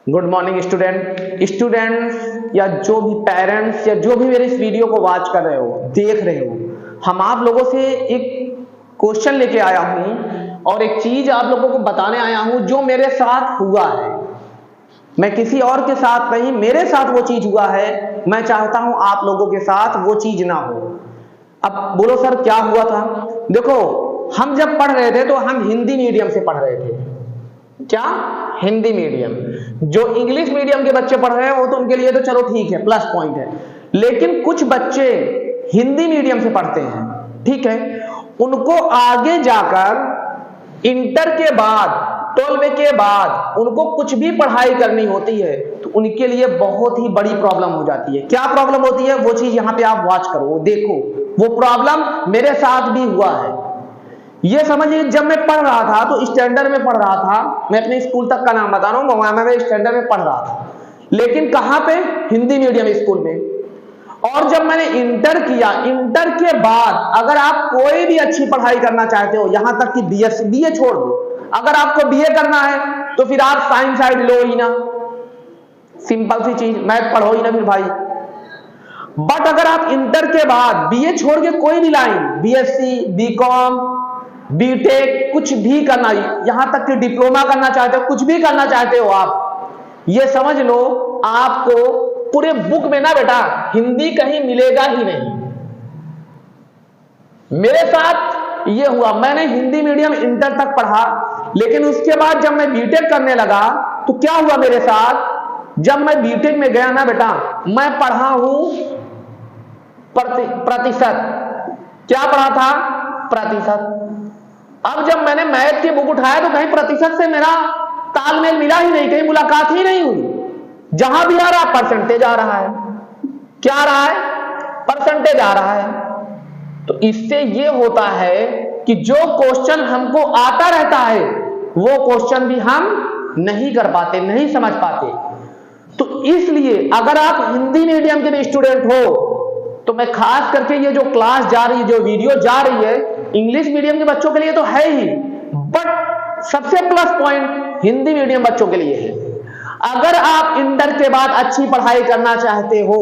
Good morning students या जो भी पेरेंट्स या जो भी मेरे इस वीडियो को वॉच कर रहे हो, देख रहे हो, हम आप लोगों से एक क्वेश्चन लेके आया हूं और एक चीज आप लोगों को बताने आया हूं जो मेरे साथ हुआ है। मैं किसी और के साथ नहीं, मेरे साथ वो चीज हुआ है। मैं चाहता हूं आप लोगों के साथ वो चीज ना हो। अब बोलो सर क्या हुआ था? देखो, हम जब पढ़ रहे थे तो हम हिंदी मीडियम से पढ़ रहे थे। क्या? हिंदी मीडियम। जो इंग्लिश मीडियम के बच्चे पढ़ रहे हैं वो तो उनके लिए तो चलो ठीक है, प्लस पॉइंट है। लेकिन कुछ बच्चे हिंदी मीडियम से पढ़ते हैं, ठीक है, उनको आगे जाकर इंटर के बाद, 12वीं के बाद उनको कुछ भी पढ़ाई करनी होती है तो उनके लिए बहुत ही बड़ी प्रॉब्लम हो जाती है। क्या प्रॉब्लम होती है वो चीज यहां पे आप वॉच करो, देखो। वो प्रॉब्लम मेरे साथ भी हुआ है। ये समझिए, जब मैं पढ़ रहा था तो स्टैंडर्ड में पढ़ रहा था। मैं अपने स्कूल तक का नाम बता रहा हूं, वहां मैं स्टैंडर्ड में पढ़ रहा था, लेकिन कहां पे? हिंदी मीडियम स्कूल में। और जब मैंने इंटर किया, इंटर के बाद अगर आप कोई भी अच्छी पढ़ाई करना चाहते हो, यहां तक कि बीए छोड़ दो, अगर आपको बीए करना है तो फिर आप साइंस साइड लो ही ना, सिंपल सी चीज, मैथ पढ़ो ही ना फिर भाई। बट अगर आप इंटर के बाद बीए छोड़ के कोई भी लाइन, बीएससी, बीकॉम, बीटेक, कुछ भी करना, यहां तक कि डिप्लोमा करना चाहते हो, कुछ भी करना चाहते हो आप, ये समझ लो आपको पूरे बुक में ना बेटा हिंदी कहीं मिलेगा ही नहीं। मेरे साथ ये हुआ। मैंने हिंदी मीडियम इंटर तक पढ़ा, लेकिन उसके बाद जब मैं बीटेक करने लगा तो क्या हुआ मेरे साथ? जब मैं बीटेक में गया ना बेटा, मैं पढ़ा हूं प्रतिशत। क्या पढ़ा था? प्रतिशत। अब जब मैंने मैथ की बुक उठाया तो कहीं प्रतिशत से मेरा तालमेल मिला ही नहीं, कहीं मुलाकात ही नहीं हुई। जहां भी आ रहा परसेंटेज आ रहा है। क्या आ रहा है? परसेंटेज आ रहा है। तो इससे ये होता है कि जो क्वेश्चन हमको आता रहता है वो क्वेश्चन भी हम नहीं कर पाते, नहीं समझ पाते। तो इसलिए अगर आप हिंदी मीडियम के भी स्टूडेंट हो तो मैं खास करके ये जो क्लास जा रही है, जो वीडियो जा रही है, इंग्लिश मीडियम के बच्चों के लिए तो है ही, बट सबसे प्लस पॉइंट हिंदी मीडियम बच्चों के लिए है। अगर आप इंटर के बाद अच्छी पढ़ाई करना चाहते हो,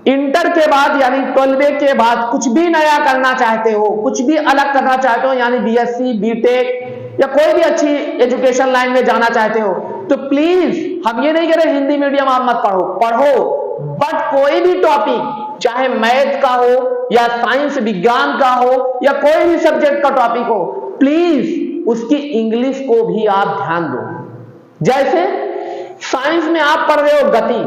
इंटर के बाद यानी 12वीं के बाद कुछ भी नया करना चाहते हो, कुछ भी अलग करना चाहते हो, यानी बीएससी, बीटेक या कोई भी अच्छी एजुकेशन लाइन में जाना चाहते हो, तो प्लीज, हम ये नहीं कह रहे हिंदी मीडियम आप मत पढ़ो, पढ़ो, बट कोई भी टॉपिक, चाहे मैथ का हो या साइंस विज्ञान का हो या कोई भी सब्जेक्ट का टॉपिक हो, प्लीज उसकी इंग्लिश को भी आप ध्यान दो। जैसे साइंस में आप पढ़ रहे हो गति,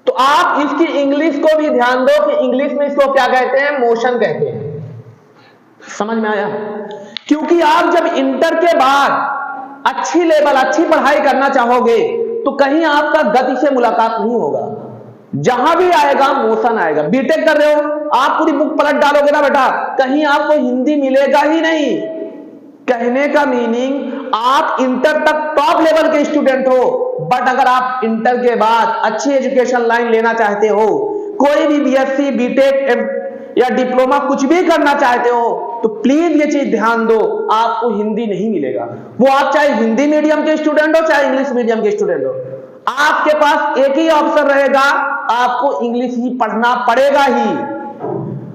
तो आप इसकी इंग्लिश को भी ध्यान दो कि इंग्लिश में इसको क्या कहते हैं? मोशन कहते हैं। समझ में आया? क्योंकि आप जब इंटर के बाद अच्छी लेवल, अच्छी पढ़ाई करना चाहोगे तो कहीं आपका गति से मुलाकात नहीं होगा, जहां भी आएगा मोशन आएगा। बीटेक कर रहे हो, आप पूरी बुक पलट डालोगे ना बेटा, कहीं आपको हिंदी मिलेगा ही नहीं। कहने का मीनिंग, आप इंटर तक टॉप लेवल के स्टूडेंट हो, बट अगर आप इंटर के बाद अच्छी एजुकेशन लाइन लेना चाहते हो, कोई भी बीएससी, बीटेक या डिप्लोमा कुछ भी करना चाहते हो, तो प्लीज ये चीज ध्यान दो, आपको हिंदी नहीं मिलेगा। वो आप चाहे हिंदी मीडियम के स्टूडेंट हो चाहे इंग्लिश मीडियम के स्टूडेंट हो, आपके पास एक ही ऑप्शन रहेगा, आपको इंग्लिश ही पढ़ना पड़ेगा ही।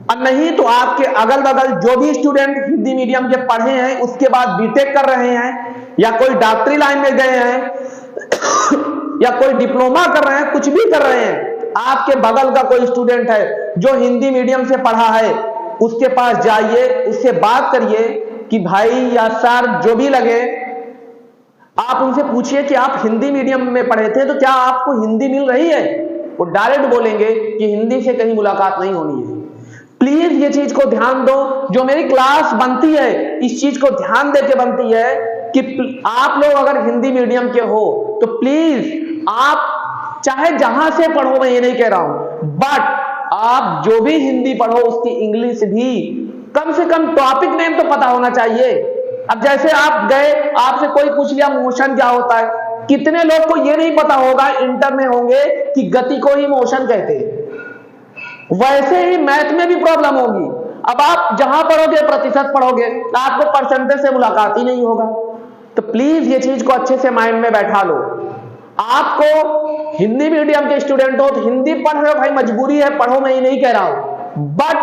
और नहीं तो आपके अगल बगल जो भी स्टूडेंट हिंदी मीडियम के पढ़े हैं, उसके बाद बीटेक कर रहे हैं या कोई डॉक्टरी लाइन में गए हैं या कोई डिप्लोमा कर रहे हैं, कुछ भी कर रहे हैं, आपके बगल का कोई स्टूडेंट है जो हिंदी मीडियम से पढ़ा है, उसके पास जाइए, उससे बात करिए कि भाई या सर जो भी लगे, आप उनसे पूछिए कि आप हिंदी मीडियम में पढ़े थे तो क्या आपको हिंदी मिल रही है? वो डायरेक्ट बोलेंगे कि हिंदी से कहीं मुलाकात नहीं होनी है। प्लीज ये चीज को ध्यान दो। जो मेरी क्लास बनती है, इस चीज को ध्यान देके बनती है कि आप लोग अगर हिंदी मीडियम के हो तो प्लीज आप चाहे जहां से पढ़ो, मैं ये नहीं कह रहा हूं, बट आप जो भी हिंदी पढ़ो उसकी इंग्लिश भी कम से कम टॉपिक नेम तो पता होना चाहिए। अब जैसे आप गए, आपसे कोई पूछ लिया मोशन क्या होता है, कितने लोग को ये नहीं पता होगा, इंटर में होंगे, कि गति को ही मोशन कहते हैं। वैसे ही मैथ में भी प्रॉब्लम होगी। अब आप जहां पढ़ोगे प्रतिशत पढ़ोगे, आपको परसेंटेज से मुलाकात ही नहीं होगा। तो प्लीज ये चीज को अच्छे से माइंड में बैठा लो। आपको हिंदी मीडियम के स्टूडेंट हो तो हिंदी पढ़ रहे हो भाई, मजबूरी है, पढ़ो, मैं ये नहीं कह रहा हूं, बट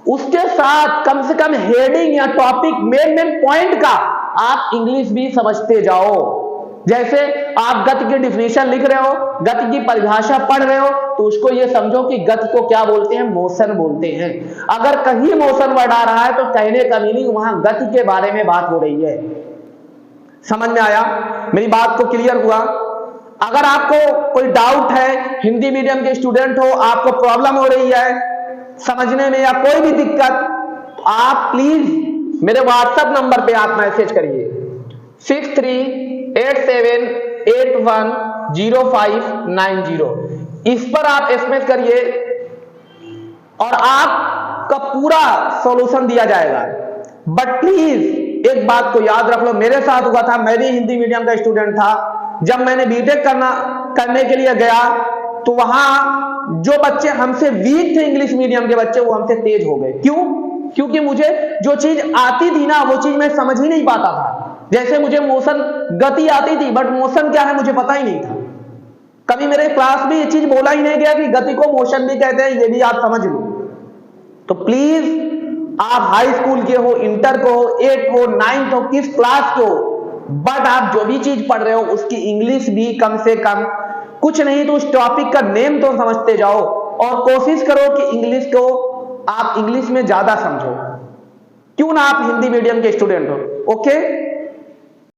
उसके साथ कम से कम हेडिंग या टॉपिक मेन पॉइंट का आप इंग्लिश भी समझते जाओ। जैसे आप गति की डिफिनेशन लिख रहे हो, गति की परिभाषा पढ़ रहे हो, तो उसको ये समझो कि गति को क्या बोलते हैं, मोशन बोलते हैं। अगर कहीं मोशन वर्ड आ रहा है तो कहने का मीनिंग वहां गति के बारे में बात हो रही है। समझ में आया? मेरी बात को क्लियर हुआ? अगर आपको कोई डाउट है, हिंदी मीडियम के स्टूडेंट हो, आपको प्रॉब्लम हो रही है समझने में या कोई भी दिक्कत, आप प्लीज मेरे व्हाट्सएप नंबर पे आप मैसेज करिए 6387810590। इस पर आप एसएमएस करिए और आपका पूरा सॉल्यूशन दिया जाएगा। बट प्लीज एक बात को याद रख लो, मेरे साथ हुआ था, मैं भी हिंदी मीडियम का स्टूडेंट था। जब मैंने बीटेक करने के लिए गया तो वहां जो बच्चे हमसे वीक थे, इंग्लिश मीडियम के बच्चे, वो हमसे तेज हो गए। क्यों? क्योंकि मुझे जो चीज आती थी ना, वो चीज मैं समझ ही नहीं पाता था। जैसे मुझे मोशन, गति आती थी, बट मोशन क्या है मुझे पता ही नहीं था। कभी मेरे क्लास में ये चीज बोला ही नहीं गया कि गति को मोशन भी कहते हैं, ये भी आप समझ लो। तो प्लीज आप हाई स्कूल के हो, इंटर को हो, 8th हो, 9th हो, किस क्लास के हो, बट आप जो भी चीज पढ़ रहे हो उसकी इंग्लिश भी कम से कम, कुछ नहीं तो उस टॉपिक का नेम तो समझते जाओ और कोशिश करो कि इंग्लिश को आप इंग्लिश में ज्यादा समझो। क्यों ना आप हिंदी मीडियम के स्टूडेंट हो। ओके।